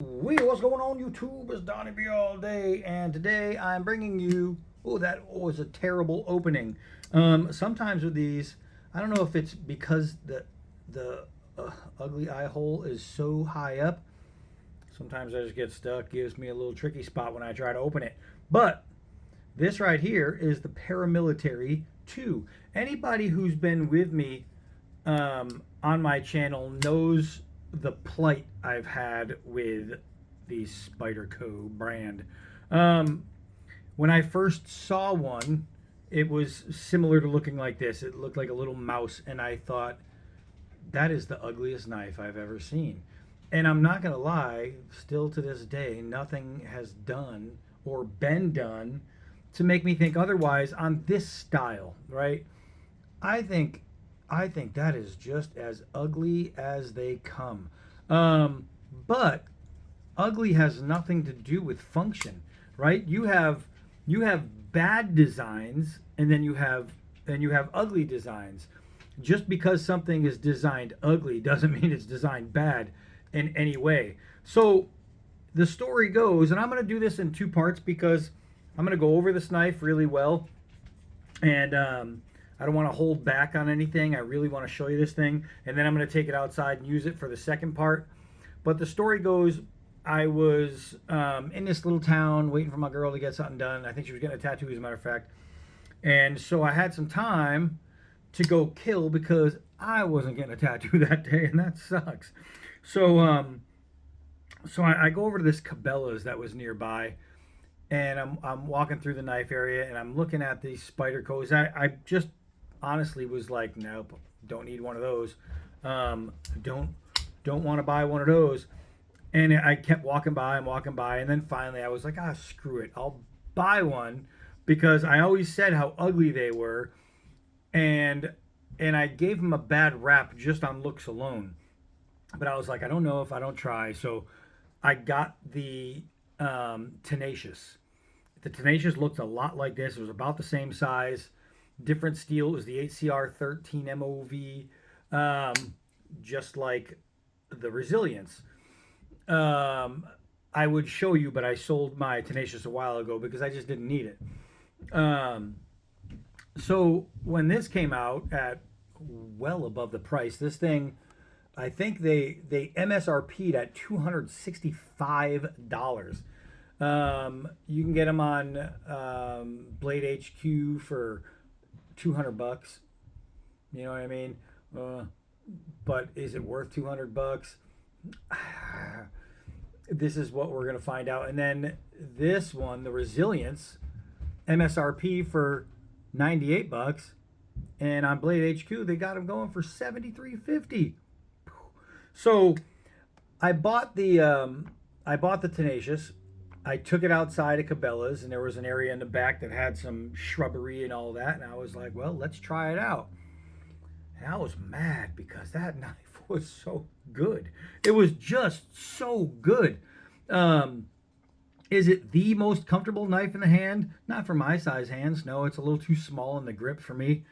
What's going on YouTube? It's Donnie B all day, and today I'm bringing you. Oh, that was a terrible opening. Sometimes with these, I don't know if it's because the ugly eye hole is so high up. Sometimes I just get stuck. Gives me a little tricky spot when I try to open it. But this right here is the Paramilitary 2. Anybody who's been with me on my channel knows the plight I've had with the Spyderco brand. Um, when I first saw one, it was similar to looking like this. It looked like a little mouse, and I thought, that is the ugliest knife I've ever seen. And I'm not going to lie, still to this day, nothing has done or been done to make me think otherwise on this style, right? I think I think that is just as ugly as they come. But ugly has nothing to do with function, right? You have bad designs, and then you have ugly designs. Just because something is designed ugly doesn't mean it's designed bad in any way. So the story goes, and I'm going to do this in two parts because I'm going to go over this knife really well, and I don't want to hold back on anything. I really want to show you this thing, and then I'm going to take it outside and use it for the second part. But the story goes, I was in this little town waiting for my girl to get something done. I think she was getting a tattoo, as a matter of fact. And so I had some time to go kill because I wasn't getting a tattoo that day, and that sucks. So, I go over to this Cabela's that was nearby, and I'm walking through the knife area, and I'm looking at these Spydercos. I just honestly was like, nope, don't need one of those. Don't want to buy one of those. And I kept walking by and walking by, and then finally I was like, screw it, I'll buy one because I always said how ugly they were, and I gave them a bad rap just on looks alone. But I was like, I don't know if I don't try, so I got the Tenacious. The Tenacious looked a lot like this. It was about the same size, different steel. It was the HCR 13 MOV, just like the Resilience. I would show you, but I sold my Tenacious a while ago because I just didn't need it. So when this came out at well above the price, this thing, I think they MSRP'd at $265. You can get them on Blade HQ for $200. You know what I mean? But is it worth $200? This is what we're gonna find out. And then this one, the Resilience, MSRP for $98, and on Blade HQ they got them going for $73.50. So I bought the Tenacious. I took it outside of Cabela's, and there was an area in the back that had some shrubbery and all that, and I was like, well, let's try it out. And I was mad because that knife was so good. It was just so good. Is it the most comfortable knife in the hand? Not for my size hands. No, it's a little too small in the grip for me.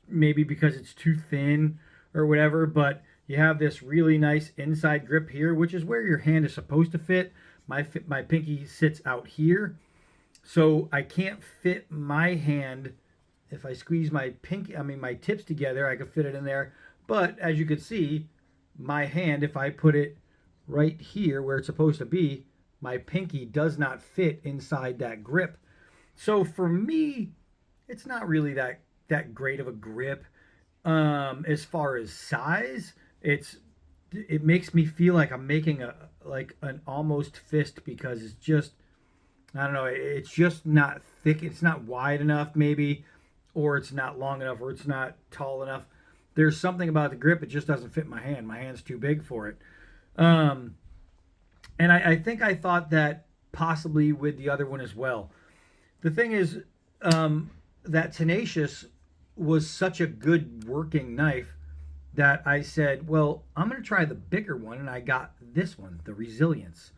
Maybe because it's too thin or whatever, but you have this really nice inside grip here, which is where your hand is supposed to fit. My pinky sits out here, so I can't fit my hand. If I squeeze my tips together, I could fit it in there. But as you can see, my hand, if I put it right here where it's supposed to be, my pinky does not fit inside that grip. So for me, it's not really that great of a grip. As far as size, it makes me feel like I'm making an almost fist because it's just, I don't know, it's just not thick. It's not wide enough maybe, or it's not long enough, or it's not tall enough. There's something about the grip, it just doesn't fit my hand. My hand's too big for it. And I think I thought that possibly with the other one as well. The thing is, that Tenacious was such a good working knife that I said, well, I'm going to try the bigger one, and I got this one, the Resilience.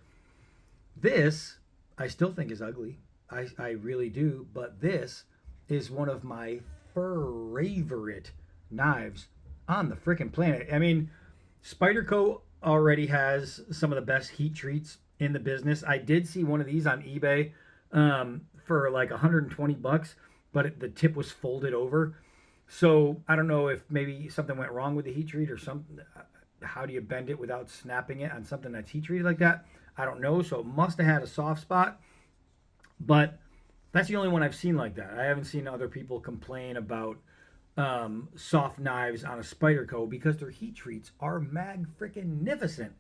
This, I still think is ugly. I really do, but this is one of my favorite knives on the freaking planet. I mean, Spyderco already has some of the best heat treats in the business. I did see one of these on eBay for like 120 bucks, but the tip was folded over. So I don't know if maybe something went wrong with the heat treat or something. How do you bend it without snapping it on something that's heat treated like that? I don't know. So it must have had a soft spot, but that's the only one I've seen like that. I haven't seen other people complain about soft knives on a Spyderco because their heat treats are mag-freaking-nificent.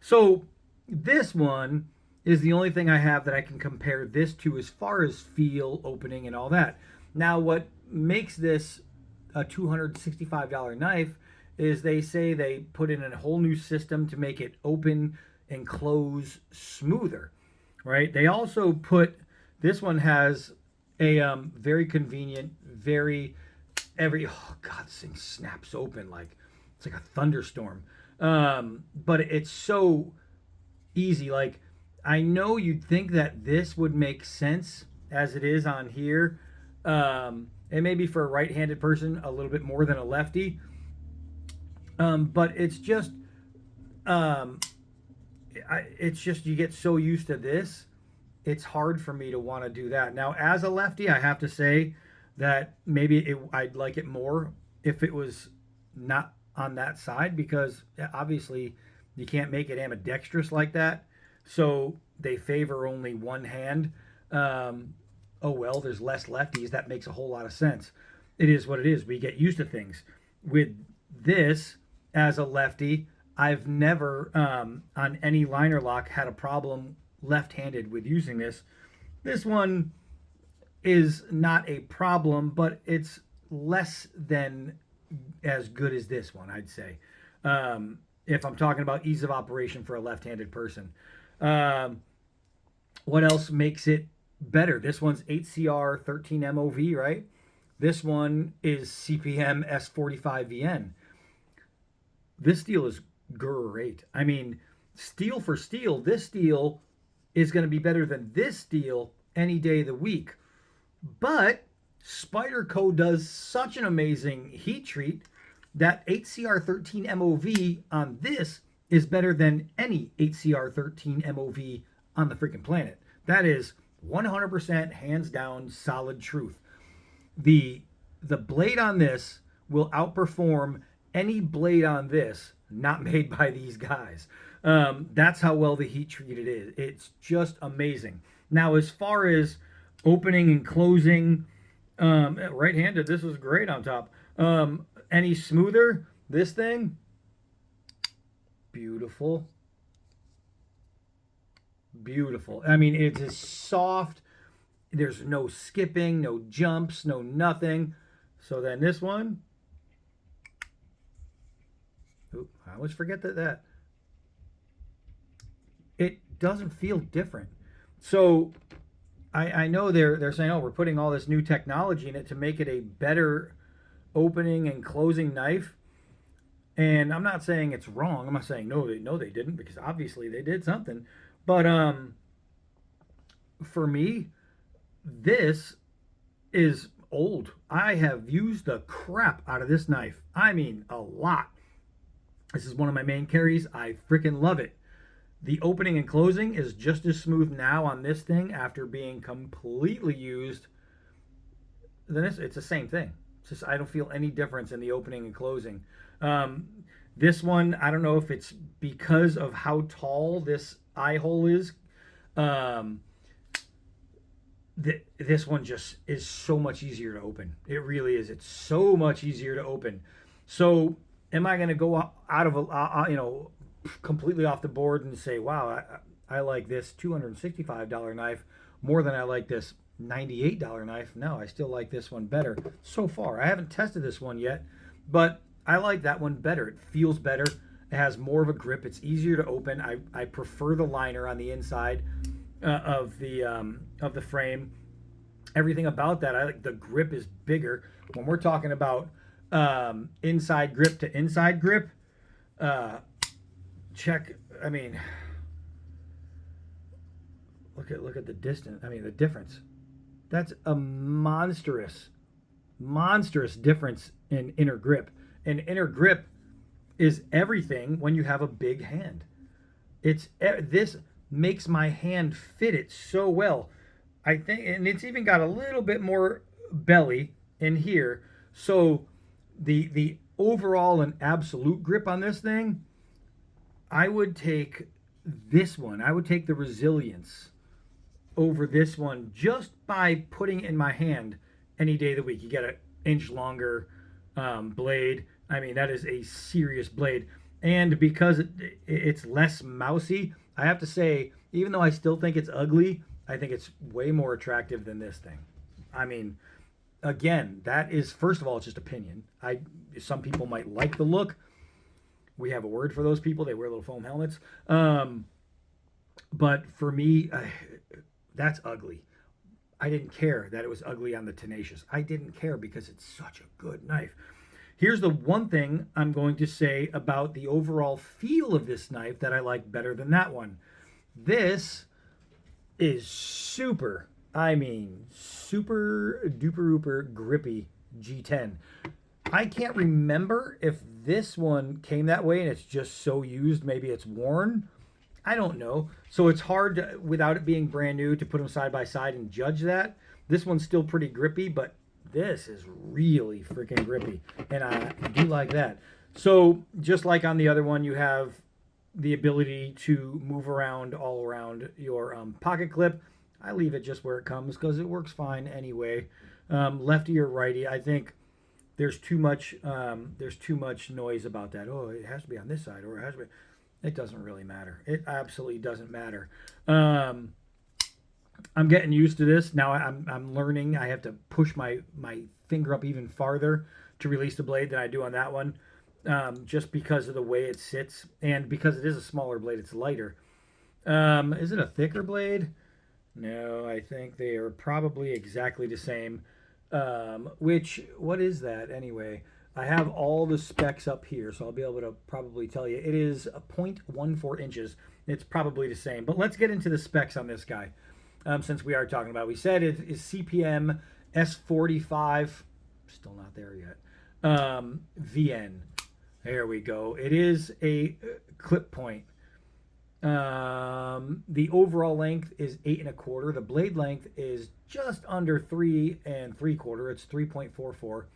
So this one is the only thing I have that I can compare this to as far as feel, opening, and all that. Now, what makes this a $265 knife is they say they put in a whole new system to make it open and close smoother, right? They also put, this one has a very convenient, oh God, this thing snaps open like, it's like a thunderstorm. But it's so easy. Like, I know you'd think that this would make sense as it is on here. And maybe for a right-handed person, a little bit more than a lefty. But it's just, you get so used to this, it's hard for me to want to do that. Now, as a lefty, I have to say that maybe I'd like it more if it was not on that side, because obviously you can't make it ambidextrous like that. So they favor only one hand. Oh, well, there's less lefties. That makes a whole lot of sense. It is what it is. We get used to things. With this, as a lefty, I've never, on any liner lock, had a problem left-handed with using this. This one is not a problem, but it's less than as good as this one, I'd say. If I'm talking about ease of operation for a left-handed person. What else makes it better? This one's 8CR 13 MOV, right? This one is CPM S45VN. This steel is great. I mean, steel for steel, this steel is going to be better than this steel any day of the week. But Spyderco does such an amazing heat treat that 8CR 13 MOV on this is better than any 8CR 13 MOV on the freaking planet. That is 100% hands down solid truth. The blade on this will outperform any blade on this not made by these guys. That's how well the heat treated is. It's just amazing. Now, as far as opening and closing, right-handed, this is great on top. Any smoother? This thing, beautiful. Beautiful. I mean, it's as soft. There's no skipping, no jumps, no nothing. So then this one, I always forget that it doesn't feel different. So I know they're saying, oh, we're putting all this new technology in it to make it a better opening and closing knife. And I'm not saying it's wrong. I'm not saying no, they didn't, because obviously they did something. But for me, this is old. I have used the crap out of this knife. I mean, a lot. This is one of my main carries. I freaking love it. The opening and closing is just as smooth now on this thing after being completely used. Then it's the same thing. It's just, I don't feel any difference in the opening and closing. This one, I don't know if it's because of how tall this eye hole is. This one just is so much easier to open. It really is. It's so much easier to open. So am I going to go out of completely off the board and say, wow, I like this $265 knife more than I like this $98 knife? No, I still like this one better so far. I haven't tested this one yet, but I like that one better. It feels better. It has more of a grip. It's easier to open. I prefer the liner on the inside of the frame. Everything about that, I like. The grip is bigger. When we're talking about inside grip to inside grip, check. I mean, look at the distance. I mean, the difference. That's a monstrous difference in inner grip. And inner grip is everything when you have a big hand. This makes my hand fit it so well. I think, and it's even got a little bit more belly in here. So the overall and absolute grip on this thing, I would take this one. I would take the resilience over this one just by putting it in my hand any day of the week. You get an inch longer blade. I mean, that is a serious blade. And because it's less mousy, I have to say, even though I still think it's ugly, I think it's way more attractive than this thing. I mean, again, that is, first of all, it's just opinion. Some people might like the look. We have a word for those people. They wear little foam helmets. But for me, that's ugly. I didn't care that it was ugly on the Tenacious. I didn't care because it's such a good knife. Here's the one thing I'm going to say about the overall feel of this knife that I like better than that one. This is super, I mean, super duper ooper grippy G10. I can't remember if this one came that way and it's just so used, maybe it's worn. I don't know. So it's hard to, without it being brand new, to put them side by side and judge that. This one's still pretty grippy, but this is really freaking grippy, and I do like that. So just like on the other one, you have the ability to move around all around your pocket clip. I leave it just where it comes because it works fine anyway. Lefty or righty, I think there's too much noise about that. Oh, it has to be on this side, or it has to be. It doesn't really matter. It absolutely doesn't matter. I'm getting used to this now. I'm learning. I have to push my finger up even farther to release the blade than I do on that one, just because of the way it sits and because it is a smaller blade. It's lighter. Is it a thicker blade? No, I think they are probably exactly the same. What is that anyway? I have all the specs up here, so I'll be able to probably tell you. It is a 0.14 inches. It's probably the same. But let's get into the specs on this guy. Since we are talking about, we said it is CPM S45, still not there yet. VN, there we go. It is a clip point. The overall length is 8 1/4. The blade length is just under 3 3/4. It's 3.44.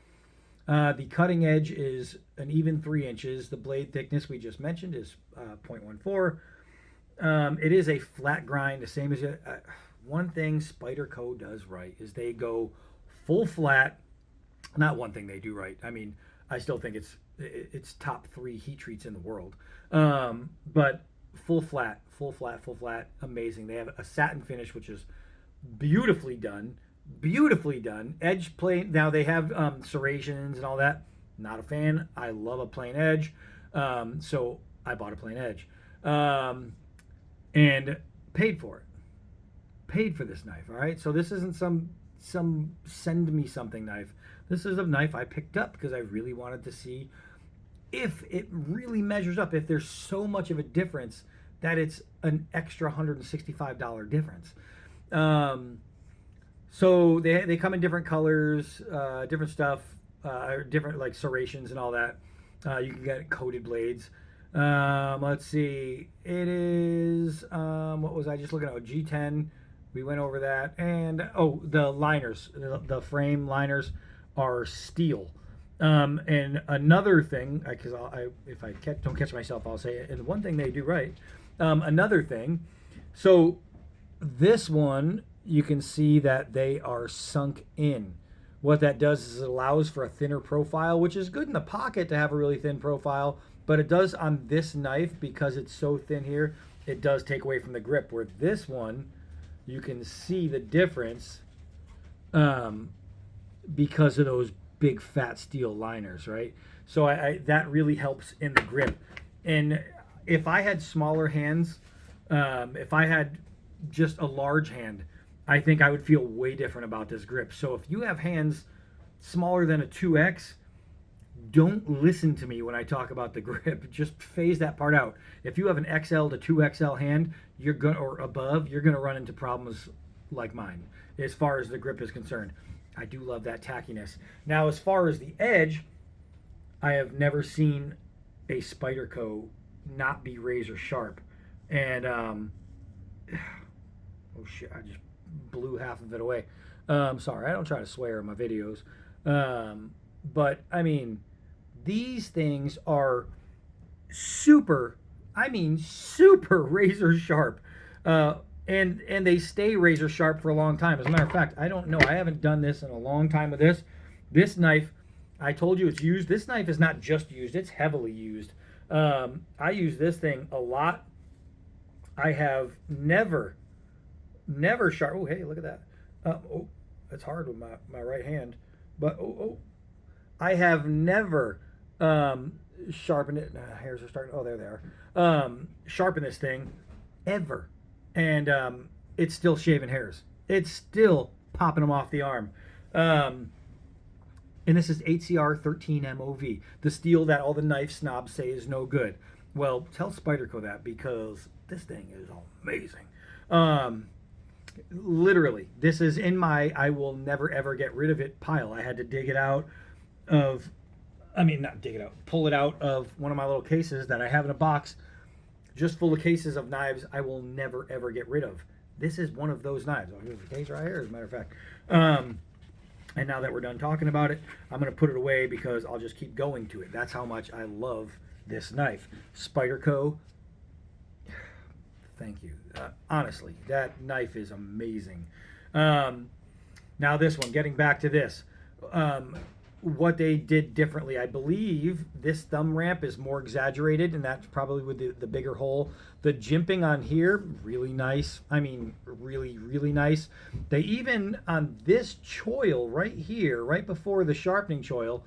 The cutting edge is an even 3 inches. The blade thickness we just mentioned is 0.14. It is a flat grind, the same as one thing Spyderco does right is they go full flat. Not one thing they do right. I mean, I still think it's top 3 heat treats in the world. But full flat, amazing. They have a satin finish, which is beautifully done. Edge plain. Now they have serrations and all that. Not a fan. I love a plain edge. So I bought a plain edge. And paid for it. Paid for this knife, all right? So this isn't some send me something knife. This is a knife I picked up because I really wanted to see if it really measures up, if there's so much of a difference that it's an extra $165 difference. So they come in different colors, different stuff, different like serrations and all that. You can get coated blades. Let's see. It is, what was I just looking at? G10. We went over that. And, the liners, the frame liners are steel. And another thing, because if I don't catch myself, I'll say it. And one thing they do right. Another thing. So this one, you can see that they are sunk in. What that does is it allows for a thinner profile, which is good in the pocket to have a really thin profile. But it does on this knife, because it's so thin here, it does take away from the grip. Where this one, you can see the difference because of those big fat steel liners, right? So that really helps in the grip. And if I had smaller hands, if I had just a large hand, I think I would feel way different about this grip. So if you have hands smaller than a 2X, don't listen to me when I talk about the grip. Just phase that part out. If you have an XL to 2XL hand, or above, you're gonna run into problems like mine as far as the grip is concerned. I do love that tackiness. Now, as far as the edge, I have never seen a Spyderco not be razor sharp. And oh shit, I just blew half of it away. Sorry, I don't try to swear in my videos. But I mean, these things are super, I mean, super razor sharp. And they stay razor sharp for a long time. As a matter of fact, I don't know. I haven't done this in a long time with this. This knife, I told you it's used. This knife is not just used, it's heavily used. I use this thing a lot. I have never sharp. Oh, hey, look at that. Oh, it's hard with my right hand. But, I have never sharpened it. Hairs are starting. Oh, there they are. Sharpen this thing ever. And it's still shaving hairs. It's still popping them off the arm. And this is HCR 13 MOV, the steel that all the knife snobs say is no good. Well, tell Spyderco that, because this thing is amazing. Literally, this is in my I will never ever get rid of it pile. I had to dig it out of, I mean, not dig it out, pull it out of one of my little cases that I have in a box just full of cases of knives I will never ever get rid of. This is one of those knives. Oh, here's the case right here, as a matter of fact. And now that we're done talking about it, I'm going to put it away because I'll just keep going to it. That's how much I love this knife. Spyderco, thank you. Honestly, that knife is amazing. Now this one, getting back to this. What they did differently, I believe this thumb ramp is more exaggerated, and that's probably with the bigger hole. The jimping on here, really nice. I mean, really, really nice. They even, on this choil right here, right before the sharpening choil,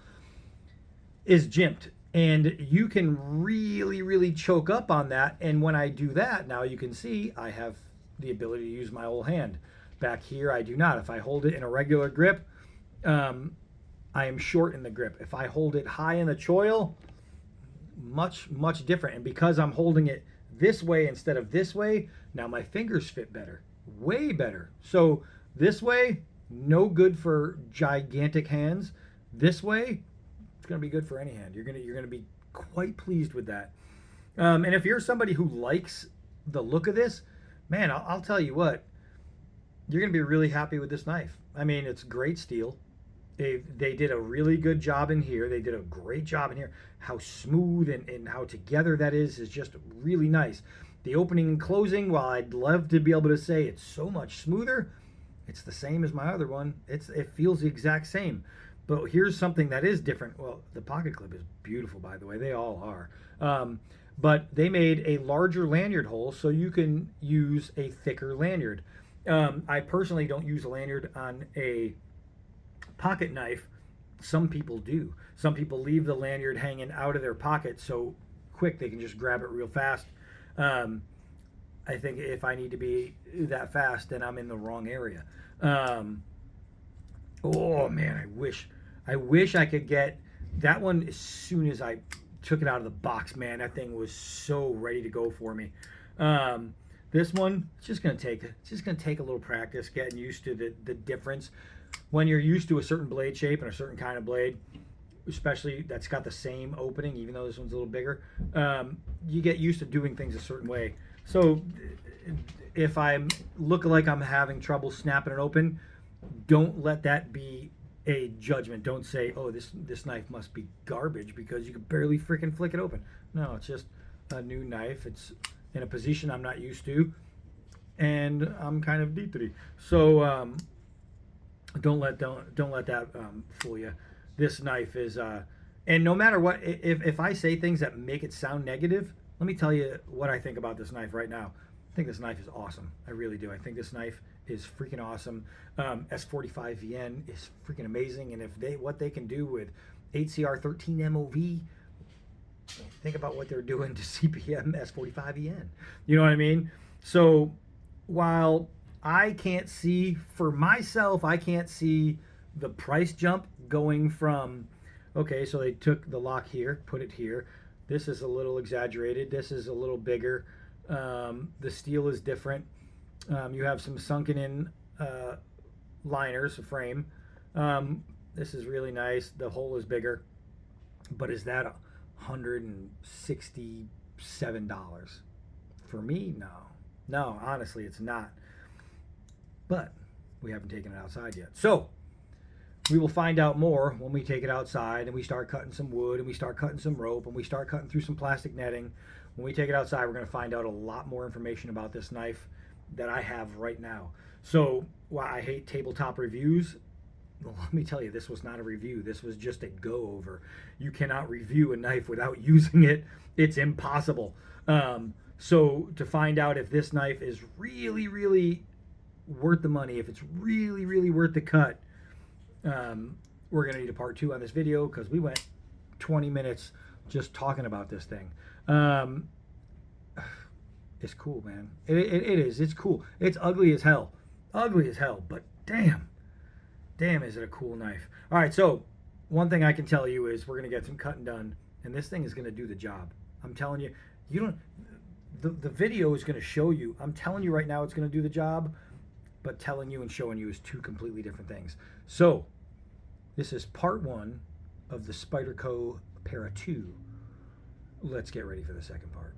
is jimped. And you can really, really choke up on that. And when I do that, now you can see I have the ability to use my whole hand. Back here, I do not. If I hold it in a regular grip, I am short in the grip. If I hold it high in the choil, much, much different. And because I'm holding it this way instead of this way, now my fingers fit better, way better. So this way, no good for gigantic hands. This way, it's going to be good for any hand. You're gonna be quite pleased with that. And if you're somebody who likes the look of this, man, I'll tell you what, you're going to be really happy with this knife. I mean, it's great steel. They did a really good job in here. They did a great job in here. How smooth and how together that is just really nice. The opening and closing, while I'd love to be able to say it's so much smoother, it's the same as my other one. It feels the exact same. But here's something that is different. Well, the pocket clip is beautiful, by the way. They all are. But they made a larger lanyard hole so you can use a thicker lanyard. I personally don't use a lanyard on a pocket knife. Some people do. Some people leave the lanyard hanging out of their pocket so quick they can just grab it real fast. I think if I need to be that fast, then I'm in the wrong area. Oh man, I wish I could get that one as soon as I took it out of the box. Man, that thing was so ready to go for me. This one, it's just gonna take a little practice, getting used to the difference. When you're used to a certain blade shape and a certain kind of blade, especially that's got the same opening, even though this one's a little bigger, you get used to doing things a certain way. So if I look like I'm having trouble snapping it open, don't let that be a judgment. Don't say, oh, this knife must be garbage because you can barely freaking flick it open. No, it's just a new knife. It's in a position I'm not used to, and I'm kind of D3. So don't let that fool you. This knife is and no matter what, if I say things that make it sound negative, let me tell you what I think about this knife right now. I think this knife is awesome. I really do. I think this knife is freaking awesome. S45VN is freaking amazing, and if what they can do with HCR 13 MOV, think about what they're doing to CPM S45VN. You know what I mean? So while I can't see, for myself, I can't see the price jump going from, okay, so they took the lock here, put it here. This is a little exaggerated. This is a little bigger. The steel is different. You have some sunken in liners, a frame. This is really nice. The hole is bigger. But is that $167. For me, no. No, honestly, it's not. But we haven't taken it outside yet. So we will find out more when we take it outside and we start cutting some wood and we start cutting some rope and we start cutting through some plastic netting. When we take it outside, we're going to find out a lot more information about this knife that I have right now. So while I hate tabletop reviews, well, let me tell you, this was not a review. This was just a go over. You cannot review a knife without using it. It's impossible. So to find out if this knife is really, really worth the money, if it's really, really worth the cut, we're going to need a part 2 on this video because we went 20 minutes just talking about this thing. It's cool, man. It is. It's cool. It's ugly as hell. Ugly as hell, but damn, is it a cool knife. All right, so one thing I can tell you is we're going to get some cutting done, and this thing is going to do the job. I'm telling you, the video is going to show you. I'm telling you right now it's going to do the job, but telling you and showing you is 2 completely different things. So this is part 1 of the Spyderco Para 2. Let's get ready for the second part.